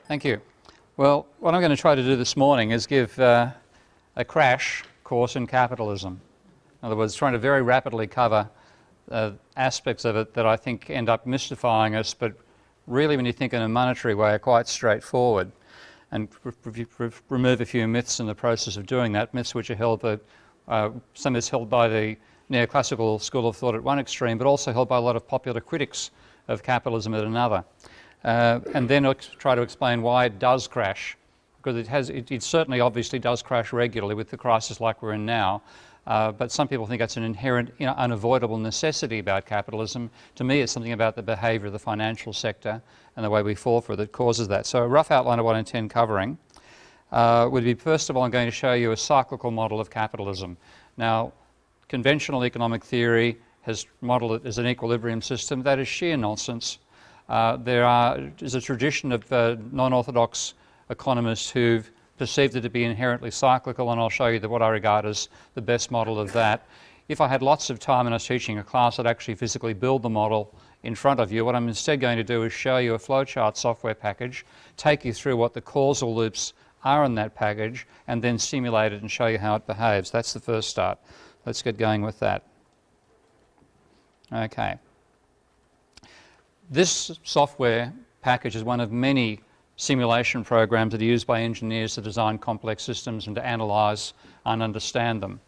Thank you. Well, what I'm going to try to do this morning is give a crash course in capitalism. In other words, trying to very rapidly cover aspects of it that I think end up mystifying us, but really when you think in a monetary way are quite straightforward, and remove a few myths in the process of doing that, myths which are held by, some is held by the neoclassical school of thought at one extreme, but also held by a lot of popular critics of capitalism at another. And then try to explain why it does crash, because it certainly obviously does crash regularly with the crisis like we're in now, but some people think that's an inherent, unavoidable necessity about capitalism. To me, it's something about the behaviour of the financial sector and the way we fall for it that causes that. So a rough outline of what I intend covering would be, first of all, I'm going to show you a cyclical model of capitalism. Now, conventional economic theory has modelled it as an equilibrium system. That is sheer nonsense. There is a tradition of non-orthodox economists who've perceived it to be inherently cyclical, and I'll show you what I regard as the best model of that. If I had lots of time and I was teaching a class, I'd actually physically build the model in front of you. What I'm instead going to do is show you a flowchart software package, take you through what the causal loops are in that package, and then simulate it and show you how it behaves. That's the first start. Let's get going with that. Okay. This software package is one of many simulation programs that are used by engineers to design complex systems and to analyse and understand them.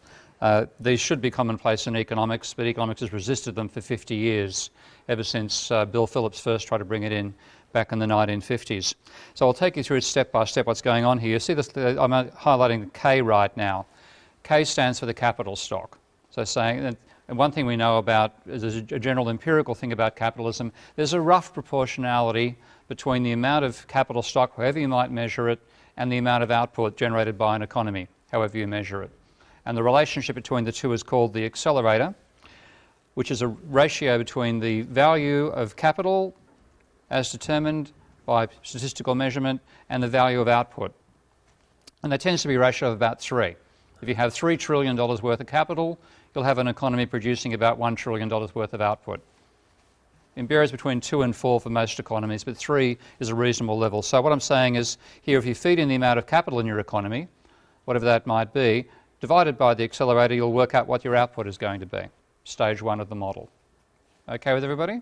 These should be commonplace in economics, but economics has resisted them for 50 years, ever since Bill Phillips first tried to bring it in back in the 1950s. So I'll take you through step by step what's going on here. You see this, I'm highlighting the K right now. K stands for the capital stock. So saying, and one thing we know about, is a general empirical thing about capitalism, there's a rough proportionality between the amount of capital stock, however you might measure it, and the amount of output generated by an economy, however you measure it. And the relationship between the two is called the accelerator, which is a ratio between the value of capital as determined by statistical measurement and the value of output. And there tends to be a ratio of about 3. If you have $3 trillion worth of capital, you'll have an economy producing about $1 trillion worth of output. It varies between 2 and 4 for most economies, but 3 is a reasonable level. So what I'm saying is, here, if you feed in the amount of capital in your economy, whatever that might be, divided by the accelerator, you'll work out what your output is going to be. Stage 1 of the model. Okay with everybody?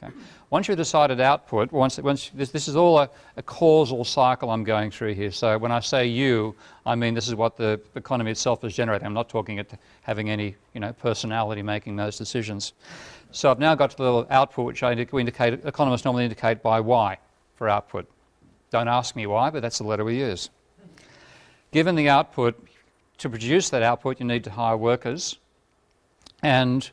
Okay. Once you've decided output, this is all a causal cycle I'm going through here. So when I say you, I mean this is what the economy itself is generating. I'm not talking at having any personality making those decisions. So I've now got to the output, which economists normally indicate by Y for output. Don't ask me why, but that's the letter we use. Given the output, to produce that output, you need to hire workers. And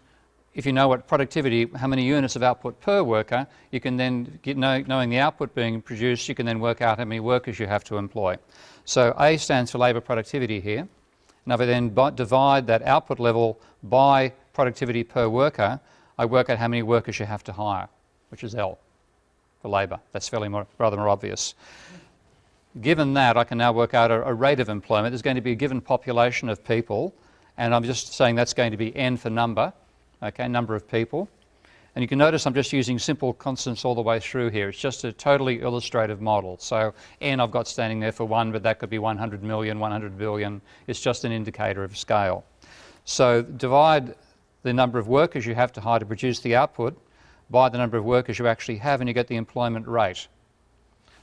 if you know what productivity, how many units of output per worker, you can then, knowing the output being produced, you can then work out how many workers you have to employ. So A stands for labour productivity here. Now if I then divide that output level by productivity per worker, I work out how many workers you have to hire, which is L for labour. That's rather more obvious. Given that, I can now work out a rate of employment. There's going to be a given population of people, and I'm just saying that's going to be N for number. Okay, number of people. And you can notice I'm just using simple constants all the way through here. It's just a totally illustrative model. So N I've got standing there for 1, but that could be 100 million, 100 billion. It's just an indicator of scale. So divide the number of workers you have to hire to produce the output by the number of workers you actually have, and you get the employment rate.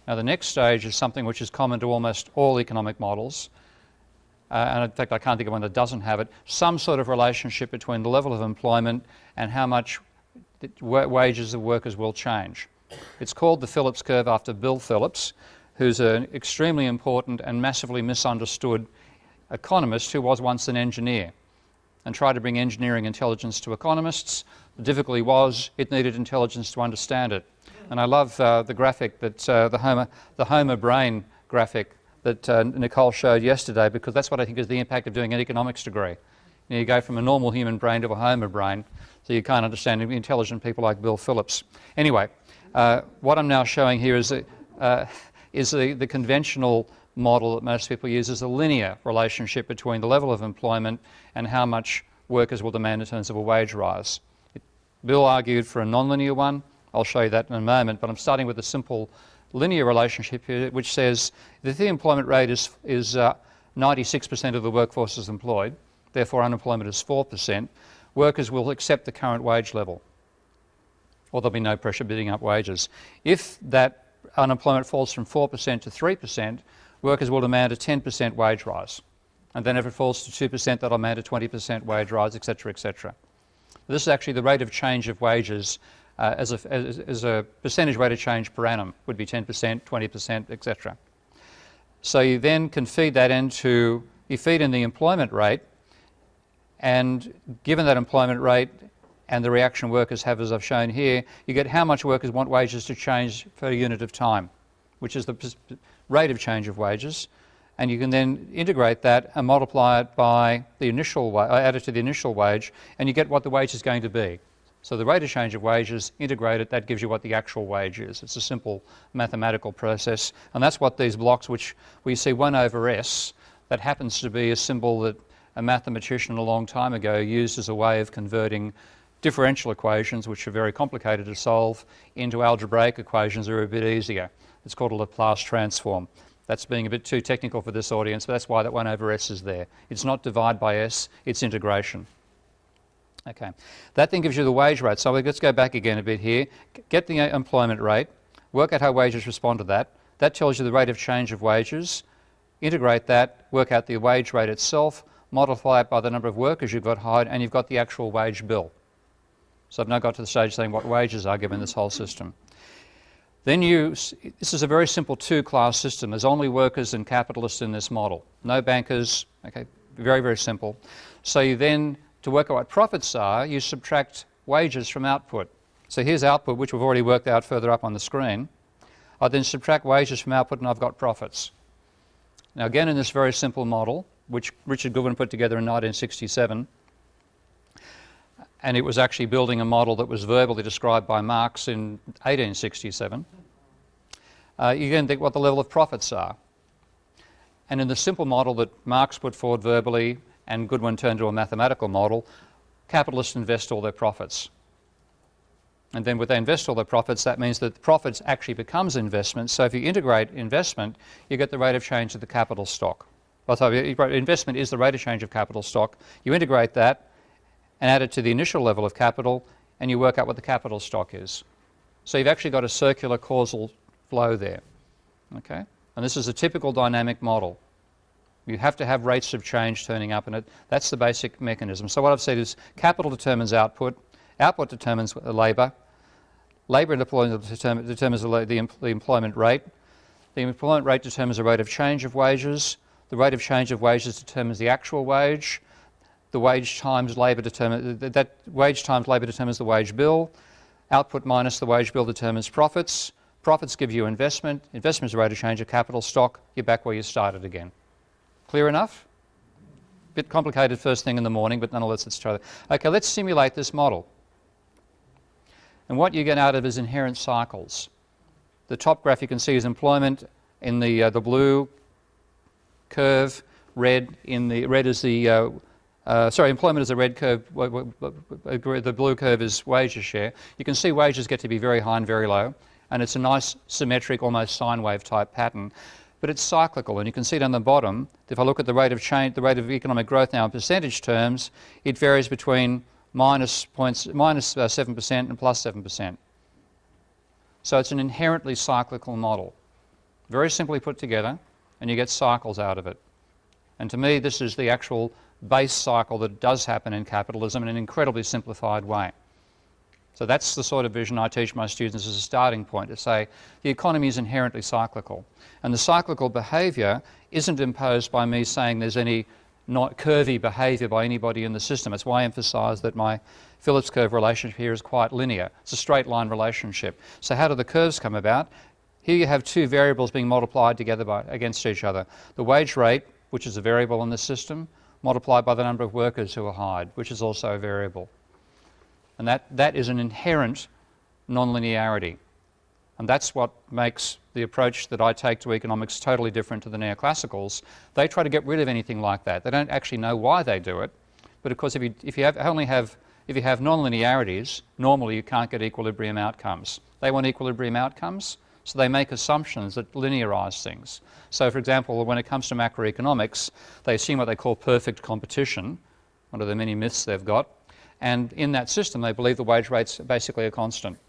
Now the next stage is something which is common to almost all economic models. And in fact, I can't think of one that doesn't have it, some sort of relationship between the level of employment and how much wages of workers will change. It's called the Phillips curve after Bill Phillips, who's an extremely important and massively misunderstood economist who was once an engineer and tried to bring engineering intelligence to economists. The difficulty was it needed intelligence to understand it. And I love the graphic that the Homer brain graphic that Nicole showed yesterday, because that's what I think is the impact of doing an economics degree. You go from a normal human brain to a Homer brain, so you can't understand intelligent people like Bill Phillips. Anyway, what I'm now showing here is the conventional model that most people use as a linear relationship between the level of employment and how much workers will demand in terms of a wage rise. Bill argued for a nonlinear one. I'll show you that in a moment, but I'm starting with a simple linear relationship here which says that if the employment rate is 96% of the workforce is employed, therefore unemployment is 4%, workers will accept the current wage level, or there'll be no pressure bidding up wages. If that unemployment falls from 4% to 3%, workers will demand a 10% wage rise. And then if it falls to 2%, that'll demand a 20% wage rise, etc., etc. This is actually the rate of change of wages as a percentage rate of change per annum, would be 10%, 20%, etc. So you then can feed that into, you feed in the employment rate, and given that employment rate and the reaction workers have, as I've shown here, you get how much workers want wages to change per unit of time, which is the rate of change of wages. And you can then integrate that and multiply it by the initial, add it to the initial wage, and you get what the wage is going to be. So the rate of change of wages, integrate it, that gives you what the actual wage is. It's a simple mathematical process, and that's what these blocks, which we see 1 over S, that happens to be a symbol that a mathematician a long time ago used as a way of converting differential equations, which are very complicated to solve, into algebraic equations that are a bit easier. It's called a Laplace transform. That's being a bit too technical for this audience, but that's why that 1 over S is there. It's not divide by S, it's integration. Okay, that then gives you the wage rate. So let's go back again a bit here. Get the employment rate, work out how wages respond to that. That tells you the rate of change of wages. Integrate that, work out the wage rate itself, multiply it by the number of workers you've got hired, and you've got the actual wage bill. So I've now got to the stage saying what wages are given this whole system. Then this is a very simple two-class system. There's only workers and capitalists in this model. No bankers, okay, very, very simple. So you then, to work out what profits are, you subtract wages from output. So here's output, which we've already worked out further up on the screen. I then subtract wages from output and I've got profits. Now again, in this very simple model, which Richard Goodwin put together in 1967, and it was actually building a model that was verbally described by Marx in 1867, you can think what the level of profits are. And in the simple model that Marx put forward verbally and Goodwin turned to a mathematical model, capitalists invest all their profits. And then when they invest all their profits, that means that the profits actually becomes investment. So if you integrate investment, you get the rate of change of the capital stock. Well, so investment is the rate of change of capital stock. You integrate that and add it to the initial level of capital, and you work out what the capital stock is. So you've actually got a circular causal flow there. Okay? And this is a typical dynamic model. You have to have rates of change turning up in it. That's the basic mechanism. So what I've said is capital determines output, output determines labour, labour and deployment determines the employment rate, the employment rate determines the rate of change of wages, the rate of change of wages determines the actual wage, the wage times labour determines the wage bill, output minus the wage bill determines profits, profits give you investment, investment is the rate of change of capital stock, you're back where you started again. Clear enough? Bit complicated first thing in the morning, but nonetheless let's try that. Okay, let's simulate this model. And what you get out of is inherent cycles. The top graph you can see is employment in the blue curve, red is the employment is the red curve, the blue curve is wages share. You can see wages get to be very high and very low, and it's a nice symmetric, almost sine wave type pattern. But it's cyclical, and you can see down the bottom, if I look at the rate of change, the rate of economic growth now in percentage terms, it varies between minus 7% and plus 7%. So it's an inherently cyclical model. Very simply put together, and you get cycles out of it. And to me, this is the actual base cycle that does happen in capitalism in an incredibly simplified way. So that's the sort of vision I teach my students as a starting point, to say the economy is inherently cyclical. And the cyclical behaviour isn't imposed by me saying there's any not curvy behaviour by anybody in the system. It's why I emphasise that my Phillips curve relationship here is quite linear. It's a straight line relationship. So how do the curves come about? Here you have two variables being multiplied together against each other. The wage rate, which is a variable in the system, multiplied by the number of workers who are hired, which is also a variable. And that is an inherent nonlinearity. And that's what makes the approach that I take to economics totally different to the neoclassicals. They try to get rid of anything like that. They don't actually know why they do it. But of course, if you have nonlinearities, normally you can't get equilibrium outcomes. They want equilibrium outcomes, So they make assumptions that linearize things. So for example, when it comes to macroeconomics, they assume what they call perfect competition, one of the many myths they've got, and in that system they believe the wage rates basically are constant.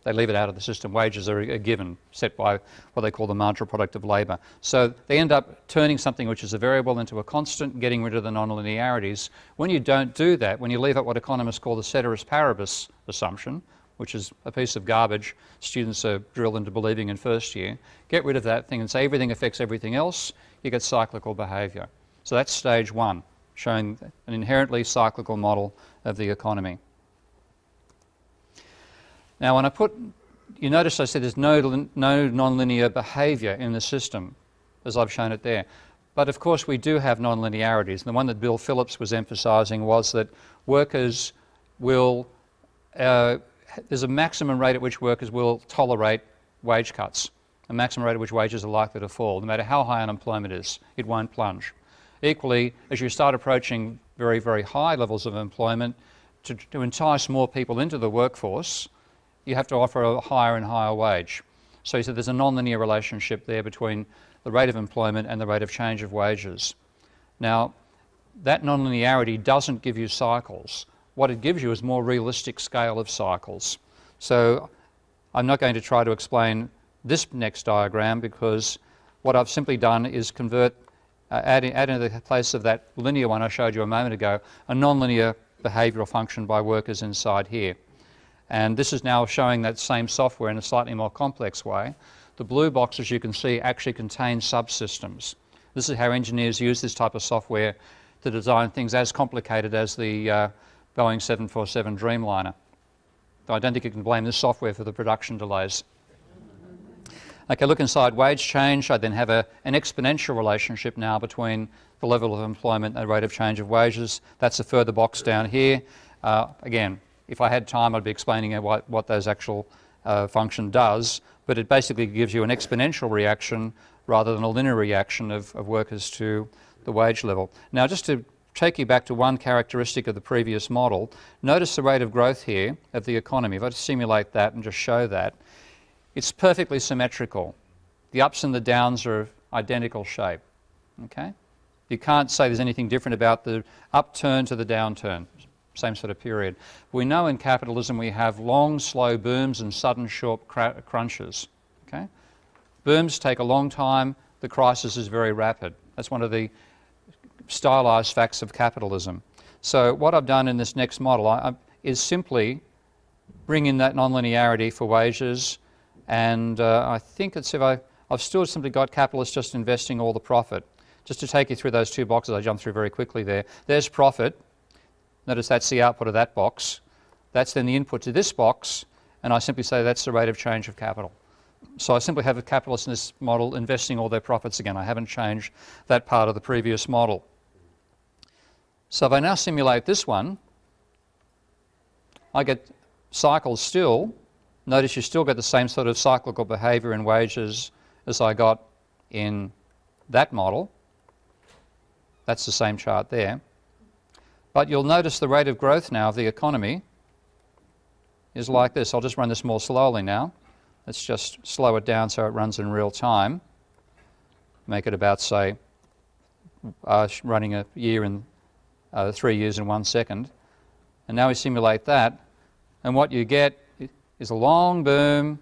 They leave it out of the system. Wages are a given, set by what they call the marginal product of labour. So they end up turning something which is a variable into a constant, getting rid of the nonlinearities. When you don't do that, when you leave out what economists call the ceteris paribus assumption, which is a piece of garbage students are drilled into believing in first year, get rid of that thing and say everything affects everything else, you get cyclical behaviour. So that's stage one, showing an inherently cyclical model of the economy. Now when you notice I said there's no nonlinear behaviour in the system, as I've shown it there. But of course we do have nonlinearities. And the one that Bill Phillips was emphasising was that workers will, there's a maximum rate at which workers will tolerate wage cuts, a maximum rate at which wages are likely to fall. No matter how high unemployment is, it won't plunge. Equally, as you start approaching very, very high levels of employment, to entice more people into the workforce, you have to offer a higher and higher wage. So he said there's a nonlinear relationship there between the rate of employment and the rate of change of wages. Now, that nonlinearity doesn't give you cycles. What it gives you is more realistic scale of cycles. So I'm not going to try to explain this next diagram because what I've simply done is convert, add into the place of that linear one I showed you a moment ago, a nonlinear behavioural function by workers inside here. And this is now showing that same software in a slightly more complex way. The blue boxes you can see actually contain subsystems. This is how engineers use this type of software to design things as complicated as the Boeing 747 Dreamliner. I don't think you can blame this software for the production delays. Okay, look inside wage change. I then have an exponential relationship now between the level of employment and the rate of change of wages. That's a further box down here. Again, if I had time, I'd be explaining what those actual function does, but it basically gives you an exponential reaction rather than a linear reaction of workers to the wage level. Now, just to take you back to one characteristic of the previous model, notice the rate of growth here of the economy. If I just simulate that and just show that, it's perfectly symmetrical. The ups and the downs are of identical shape. Okay? You can't say there's anything different about the upturn to the downturn. Same sort of period. We know in capitalism we have long, slow booms and sudden, short crunches. Okay? Booms take a long time. The crisis is very rapid. That's one of the stylized facts of capitalism. So what I've done in this next model is simply bring in that nonlinearity for wages, and I think it's I've still simply got capitalists just investing all the profit. Just to take you through those two boxes, I jumped through very quickly there. There's profit. Notice that's the output of that box. That's then the input to this box, and I simply say that's the rate of change of capital. So I simply have a capitalist in this model investing all their profits again. I haven't changed that part of the previous model. So if I now simulate this one, I get cycles still. Notice you still get the same sort of cyclical behaviour in wages as I got in that model. That's the same chart there. But you'll notice the rate of growth now of the economy is like this. I'll just run this more slowly now. Let's just slow it down so it runs in real time. Make it about, say, running a year in 3 years in 1 second. And now we simulate that. And what you get is a long boom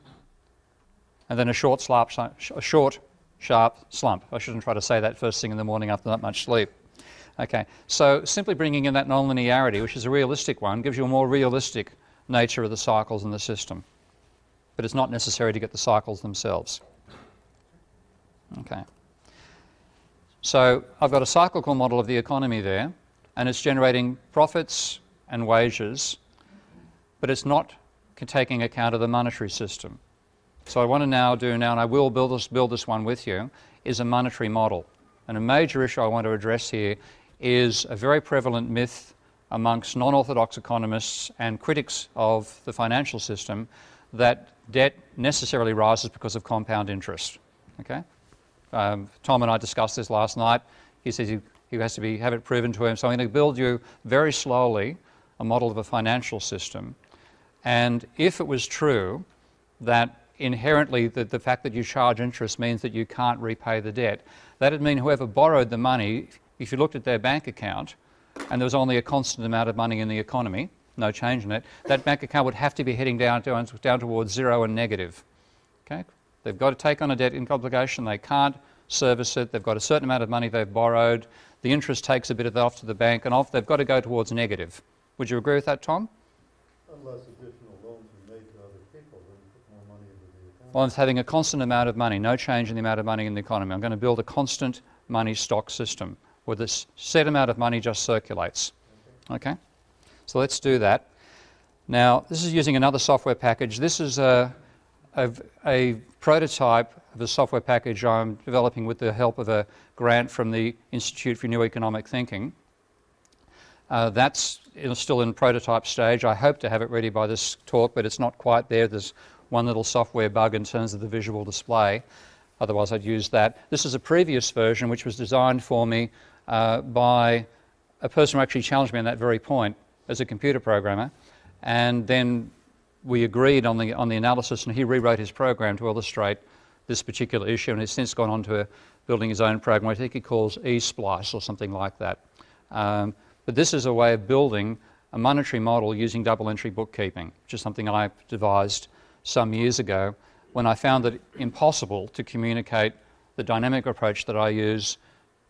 and then a short, sharp slump. I shouldn't try to say that first thing in the morning after not much sleep. Okay, so simply bringing in that nonlinearity, which is a realistic one, gives you a more realistic nature of the cycles in the system. But it's not necessary to get the cycles themselves. Okay. So I've got a cyclical model of the economy there, and it's generating profits and wages, but it's not taking account of the monetary system. So I want to now do, and I will build this one with you, is a monetary model. And a major issue I want to address here is a very prevalent myth amongst non-orthodox economists and critics of the financial system that debt necessarily rises because of compound interest. Okay? Tom and I discussed this last night. He says he has to have it proven to him. So I'm going to build you very slowly a model of a financial system. And if it was true that inherently the fact that you charge interest means that you can't repay the debt. That'd mean whoever borrowed the money, if you looked at their bank account and there was only a constant amount of money in the economy, no change in it, that bank account would have to be heading down towards zero and negative. Okay? They've got to take on a debt obligation, they can't service it, they've got a certain amount of money they've borrowed, the interest takes a bit of that off to the bank, and they've got to go towards negative. Would you agree with that, Tom? Unless additional loans are made to other people, then put more money into the economy. Well, it's having a constant amount of money, no change in the amount of money in the economy. I'm going to build a constant money stock system where this set amount of money just circulates. Okay? So let's do that. Now, this is using another software package. This is a prototype of a software package I'm developing with the help of a grant from the Institute for New Economic Thinking. That's still in prototype stage. I hope to have it ready by this talk, but it's not quite there. There's one little software bug in terms of the visual display. Otherwise, I'd use that. This is a previous version which was designed for me by a person who actually challenged me on that very point as a computer programmer. And then we agreed on the analysis, and he rewrote his program to illustrate this particular issue, and he's since gone on to building his own program. I think he calls eSplice or something like that. But this is a way of building a monetary model using double entry bookkeeping, which is something I devised some years ago when I found it impossible to communicate the dynamic approach that I use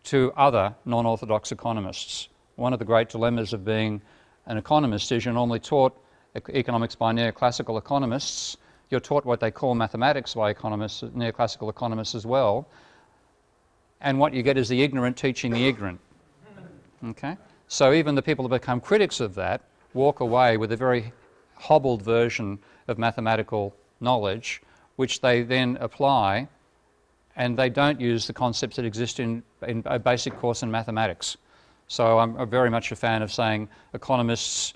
to other non-orthodox economists. One of the great dilemmas of being an economist is you're normally taught economics by neoclassical economists. You're taught what they call mathematics by economists, neoclassical economists as well. And what you get is the ignorant teaching the ignorant. Okay? So even the people that become critics of that walk away with a very hobbled version of mathematical knowledge, which they then apply, and they don't use the concepts that exist in a basic course in mathematics. So I'm very much a fan of saying economists,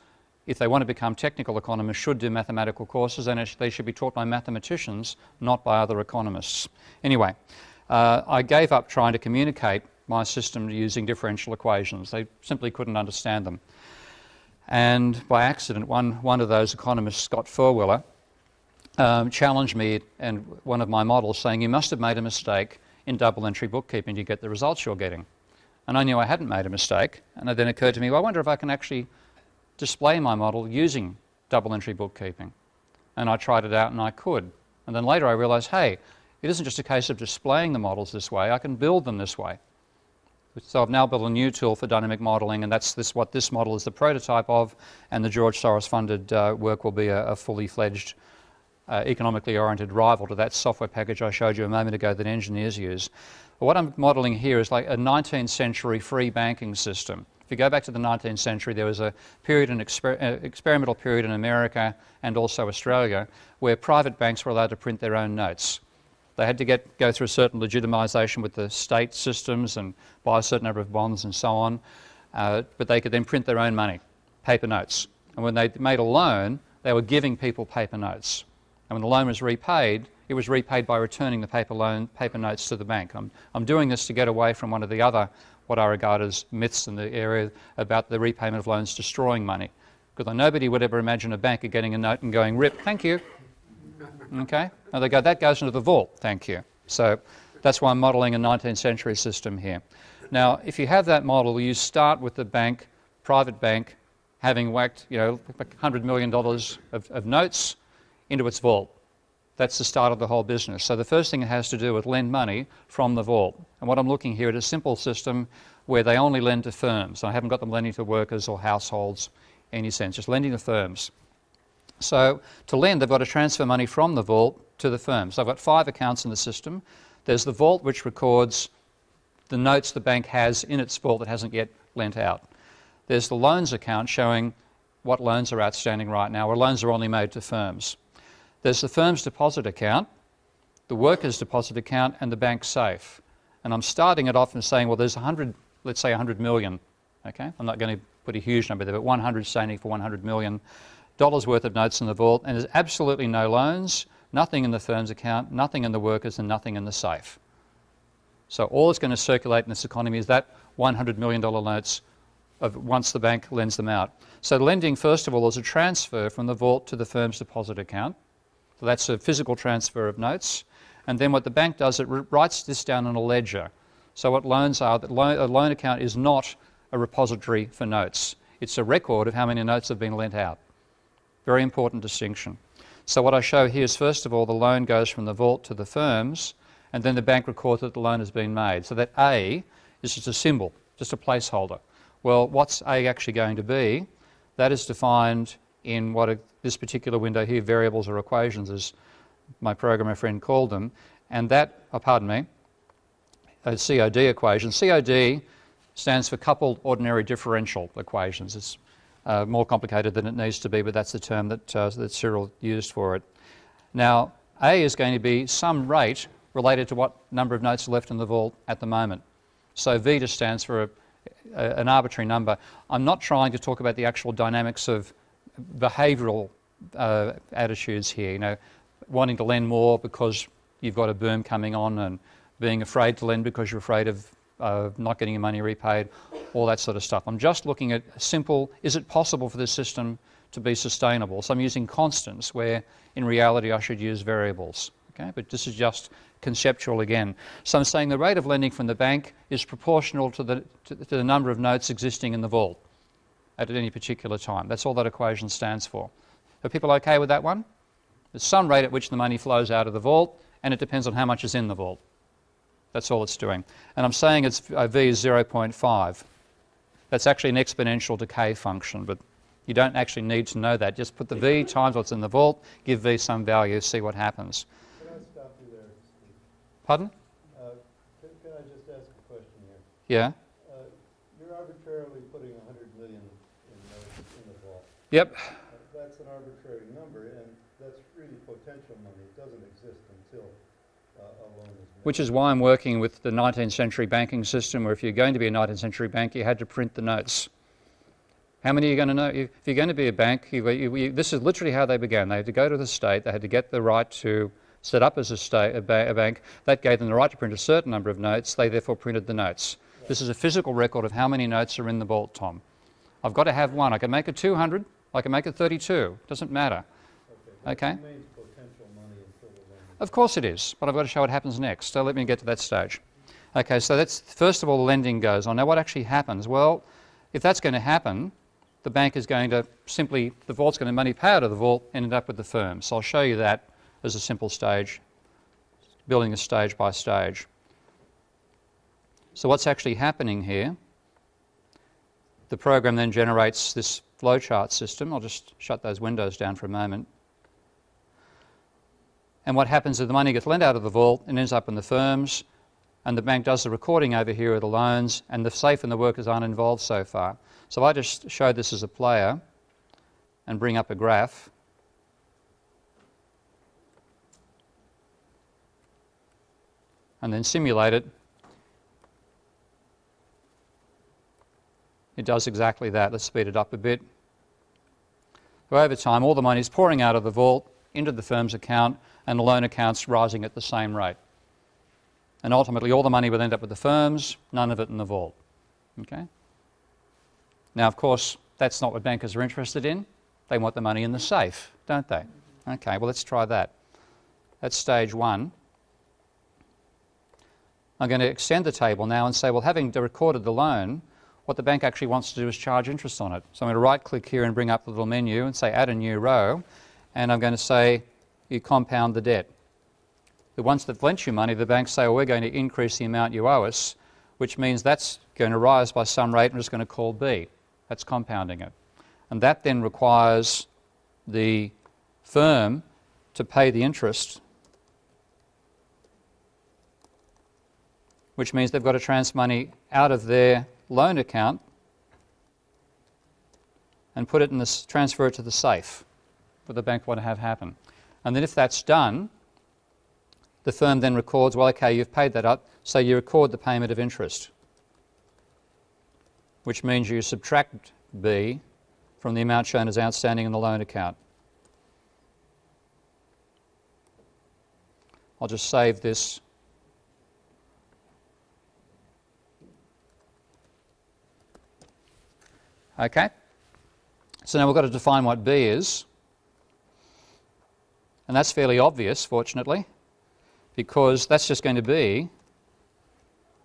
if they want to become technical economists, should do mathematical courses, and they should be taught by mathematicians, not by other economists. Anyway, I gave up trying to communicate my system using differential equations. They simply couldn't understand them. And by accident, one of those economists, Scott Furwiller, challenged me and one of my models, saying, you must have made a mistake in double entry bookkeeping to get the results you're getting. And I knew I hadn't made a mistake, and it then occurred to me, well, I wonder if I can actually display my model using double entry bookkeeping. And I tried it out and I could. And then later I realized, hey, it isn't just a case of displaying the models this way, I can build them this way. So I've now built a new tool for dynamic modeling, and that's what this model is the prototype of, and the George Soros funded work will be a fully fledged economically oriented rival to that software package I showed you a moment ago that engineers use. But what I'm modeling here is like a 19th century free banking system. If you go back to the 19th century, there was a period, an experimental period in America and also Australia, where private banks were allowed to print their own notes. They had to go through a certain legitimisation with the state systems and buy a certain number of bonds and so on, but they could then print their own money, paper notes. And when they made a loan, they were giving people paper notes. And when the loan was repaid, it was repaid by returning the paper notes to the bank. I'm doing this to get away from one of the other, what I regard as myths in the area about the repayment of loans destroying money. Because nobody would ever imagine a banker getting a note and going, rip, thank you. Okay? And they go, that goes into the vault, thank you. So that's why I'm modelling a 19th century system here. Now, if you have that model, you start with the bank, private bank, having whacked, $100 million of notes into its vault. That's the start of the whole business. So the first thing it has to do is lend money from the vault. And what I'm looking here at is a simple system where they only lend to firms. I haven't got them lending to workers or households in any sense, just lending to firms. So to lend, they've got to transfer money from the vault to the firm. So I've got 5 accounts in the system. There's the vault, which records the notes the bank has in its vault that hasn't yet lent out. There's the loans account showing what loans are outstanding right now, or loans are only made to firms. There's the firm's deposit account, the worker's deposit account, and the bank safe. And I'm starting it off and saying, well, there's 100, let's say 100 million, okay? I'm not going to put a huge number there, but 100 standing for $100 million worth of notes in the vault, and there's absolutely no loans, nothing in the firm's account, nothing in the workers, and nothing in the safe. So all that's going to circulate in this economy is that $100 million notes once the bank lends them out. So lending, first of all, is a transfer from the vault to the firm's deposit account. So that's a physical transfer of notes. And then what the bank does, it writes this down in a ledger. So what loans are, that a loan account is not a repository for notes. It's a record of how many notes have been lent out. Very important distinction. So what I show here is, first of all, the loan goes from the vault to the firms, and then the bank records that the loan has been made. So that A is just a symbol, just a placeholder. Well, what's A actually going to be? That is defined in this particular window here, variables or equations, as my programmer friend called them. And that, a COD equation. COD stands for coupled ordinary differential equations. It's more complicated than it needs to be, but that's the term that Cyril used for it. Now, A is going to be some rate related to what number of notes are left in the vault at the moment. So V just stands for an arbitrary number. I'm not trying to talk about the actual dynamics of behavioural attitudes here, you know, wanting to lend more because you've got a boom coming on, and being afraid to lend because you're afraid of not getting your money repaid, all that sort of stuff. I'm just looking at simple, is it possible for this system to be sustainable? So I'm using constants where in reality I should use variables. Okay? But this is just conceptual again. So I'm saying the rate of lending from the bank is proportional to the number of notes existing in the vault at any particular time. That's all that equation stands for. Are people okay with that one? There's some rate at which the money flows out of the vault, and it depends on how much is in the vault. That's all it's doing. And I'm saying it's V is 0.5. That's actually an exponential decay function, but you don't actually need to know that. Just put the V times what's in the vault, give V some value, see what happens. Can I stop you there, Steve? Pardon? Can I just ask a question here? Yeah. You're arbitrarily putting 100 million in the vault. Yep. That's an arbitrary number, and that's really potential money. It doesn't exist until a loan is made. Which is why I'm working with the 19th century banking system, where if you're going to be a 19th century bank, you had to print the notes. How many are you going to know? If you're going to be a bank, this is literally how they began. They had to go to the state, they had to get the right to set up as a bank. That gave them the right to print a certain number of notes. They therefore printed the notes. Right. This is a physical record of how many notes are in the vault, Tom. I've got to have one. I can make it 200, I can make it 32. Doesn't matter. Okay? That remains potential money until the loan is Of course it is, but I've got to show what happens next. So let me get to that stage. Okay, so that's, first of all, the lending goes on. Now what actually happens? Well, if that's going to happen, the bank is going to simply, the vault's going to money pay out of the vault and end up with the firm. So I'll show you that as a simple stage, building this stage by stage. So what's actually happening here? The program then generates this flowchart system. I'll just shut those windows down for a moment. And what happens is the money gets lent out of the vault and ends up in the firms, and the bank does the recording over here of the loans, and the safe and the workers aren't involved so far. So I just show this as a player and bring up a graph. And then simulate it. It does exactly that. Let's speed it up a bit. So over time, all the money is pouring out of the vault into the firm's account, and the loan account's rising at the same rate. And ultimately, all the money will end up with the firms, none of it in the vault. Okay? Now, of course, that's not what bankers are interested in. They want the money in the safe, don't they? Okay, well, let's try that. That's stage one. I'm going to extend the table now and say, well, having recorded the loan, what the bank actually wants to do is charge interest on it. So I'm going to right-click here and bring up the little menu and say add a new row, and I'm going to say you compound the debt. The ones that lent you money, the banks say, well, we're going to increase the amount you owe us, which means that's going to rise by some rate, and we're just going to call B. That's compounding it. And that then requires the firm to pay the interest, which means they've got to transfer money out of their loan account and put it in this, transfer it to the safe that the bank want to have happen. And then if that's done, the firm then records, well, okay, you've paid that up, so you record the payment of interest, which means you subtract B from the amount shown as outstanding in the loan account. I'll just save this. Okay, so now we've got to define what B is, and that's fairly obvious, fortunately, because that's just going to be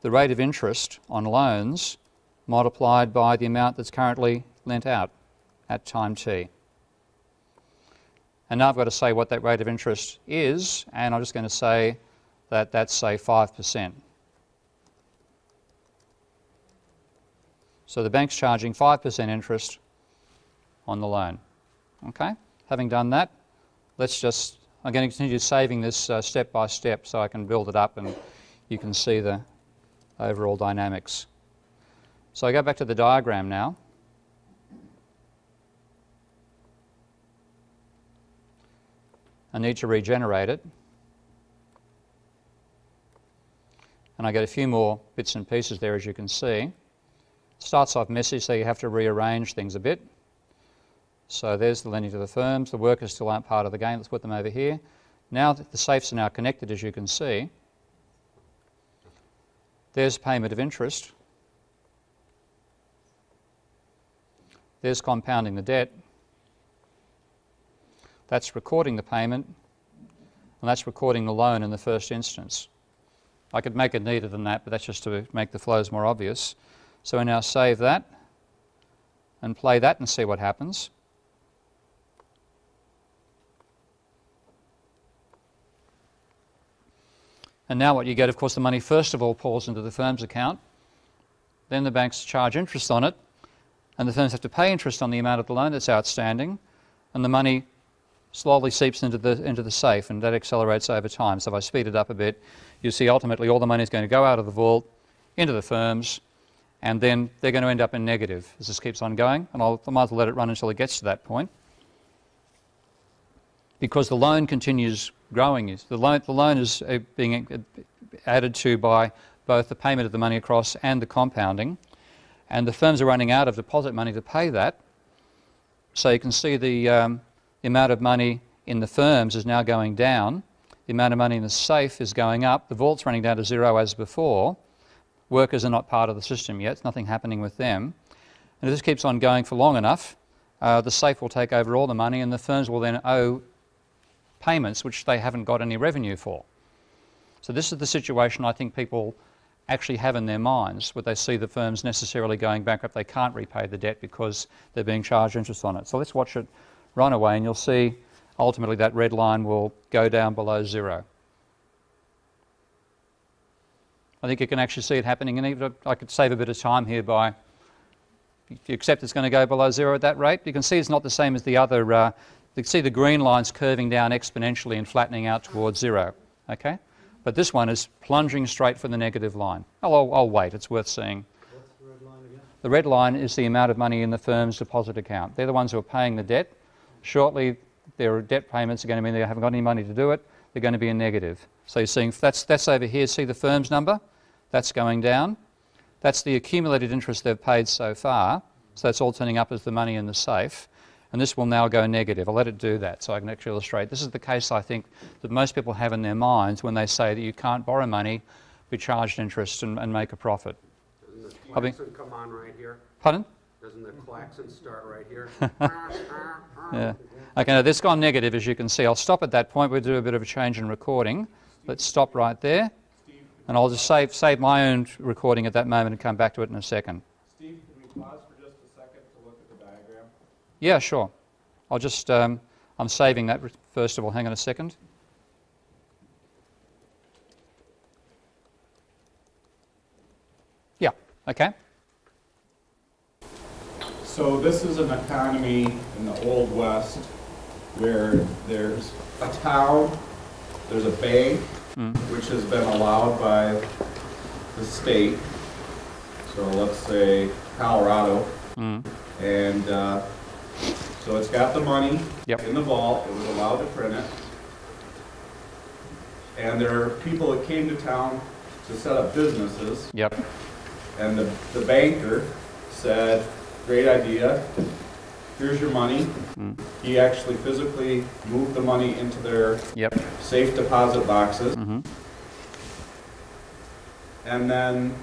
the rate of interest on loans multiplied by the amount that's currently lent out at time t. And now I've got to say what that rate of interest is, and I'm just going to say that that's, say, 5%. So the bank's charging 5% interest on the loan. Okay? Having done that, I'm going to continue saving this step by step so I can build it up and you can see the overall dynamics. So I go back to the diagram now. I need to regenerate it. And I get a few more bits and pieces there, as you can see. It starts off messy, so you have to rearrange things a bit. So there's the lending to the firms. The workers still aren't part of the game. Let's put them over here. Now that the safes are now connected, as you can see, there's payment of interest. There's compounding the debt. That's recording the payment, and that's recording the loan in the first instance. I could make it neater than that, but that's just to make the flows more obvious. So we now save that and play that and see what happens. And now what you get, of course, the money first of all pours into the firm's account, then the banks charge interest on it, and the firms have to pay interest on the amount of the loan that's outstanding, and the money slowly seeps into the safe, and that accelerates over time. So if I speed it up a bit, you see ultimately all the money is going to go out of the vault into the firms, and then they're going to end up in negative as this keeps on going, and I might as well let it run until it gets to that point. Because the loan continues growing. The loan is being added to by both the payment of the money across and the compounding, and the firms are running out of deposit money to pay that. So you can see the amount of money in the firms is now going down. The amount of money in the safe is going up. The vault's running down to zero as before. Workers are not part of the system yet. There's nothing happening with them. And if this keeps on going for long enough, the safe will take over all the money, and the firms will then owe payments which they haven't got any revenue for. So this is the situation I think people actually have in their minds, where they see the firms necessarily going bankrupt. They can't repay the debt because they're being charged interest on it. So let's watch it run away, and you'll see ultimately that red line will go down below zero. I think you can actually see it happening, and even I could save a bit of time here by, if you accept it's going to go below zero at that rate, you can see it's not the same as the other, you can see the green lines curving down exponentially and flattening out towards zero, okay? But this one is plunging straight for the negative line. I'll wait, it's worth seeing. What's the red line again? The red line is the amount of money in the firm's deposit account. They're the ones who are paying the debt. Shortly, their debt payments are going to mean they haven't got any money to do it. They're going to be in negative. So you're seeing that's over here. See the firm's number? That's going down. That's the accumulated interest they've paid so far. So that's all turning up as the money in the safe. And this will now go negative. I'll let it do that so I can actually illustrate. This is the case, I think, that most people have in their minds when they say that you can't borrow money, be charged interest and make a profit. Doesn't the klaxon come on right here? Pardon? Doesn't the klaxon start right here? Yeah. Okay, now this has gone negative, as you can see. I'll stop at that point. We'll do a bit of a change in recording. Let's stop right there. And I'll just save my own recording at that moment and come back to it in a second. Steve, can we pause for just a second to look at the diagram? Yeah, sure. I'll just, I'm saving that first of all. Hang on a second. Yeah, okay. So this is an economy in the Old West where there's a town, there's a bank, which has been allowed by the state. So let's say Colorado. And so it's got the money in the vault. It was allowed to print it. And there are people that came to town to set up businesses. Yep. And the banker said, great idea, here's your money. He actually physically moved the money into their safe deposit boxes. And then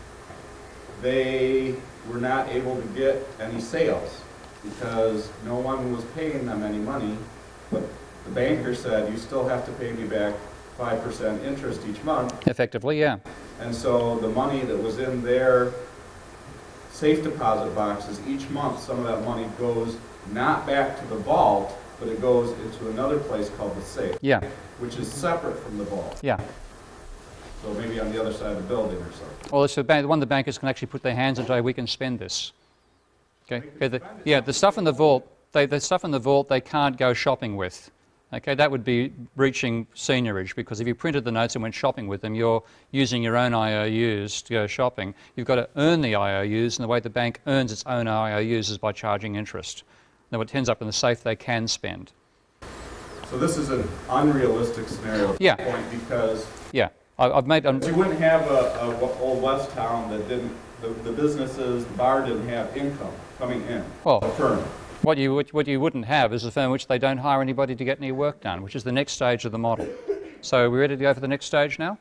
they were not able to get any sales because no one was paying them any money, but the banker said, you still have to pay me back 5% interest each month. Effectively, yeah. And so the money that was in their safe deposit boxes, each month some of that money goes not back to the vault, but it goes into another place called the safe. Yeah. Which is separate from the vault. Yeah. So maybe on the other side of the building or something. Well, so one of the bankers can actually put their hands and say, we can spend this. Okay. The stuff in the vault, they can't go shopping with. Okay, that would be breaching seniorage, because if you printed the notes and went shopping with them, you're using your own IOUs to go shopping. You've got to earn the IOUs, and the way the bank earns its own IOUs is by charging interest. Now, what ends up in the safe, they can spend. So this is an unrealistic scenario at Yeah. this point, because Yeah, I've made. you wouldn't have a Old West town that didn't, the businesses, the bar didn't have income coming in. Well, a firm. What you wouldn't have is a firm which they don't hire anybody to get any work done, which is the next stage of the model. So are we ready to go for the next stage now?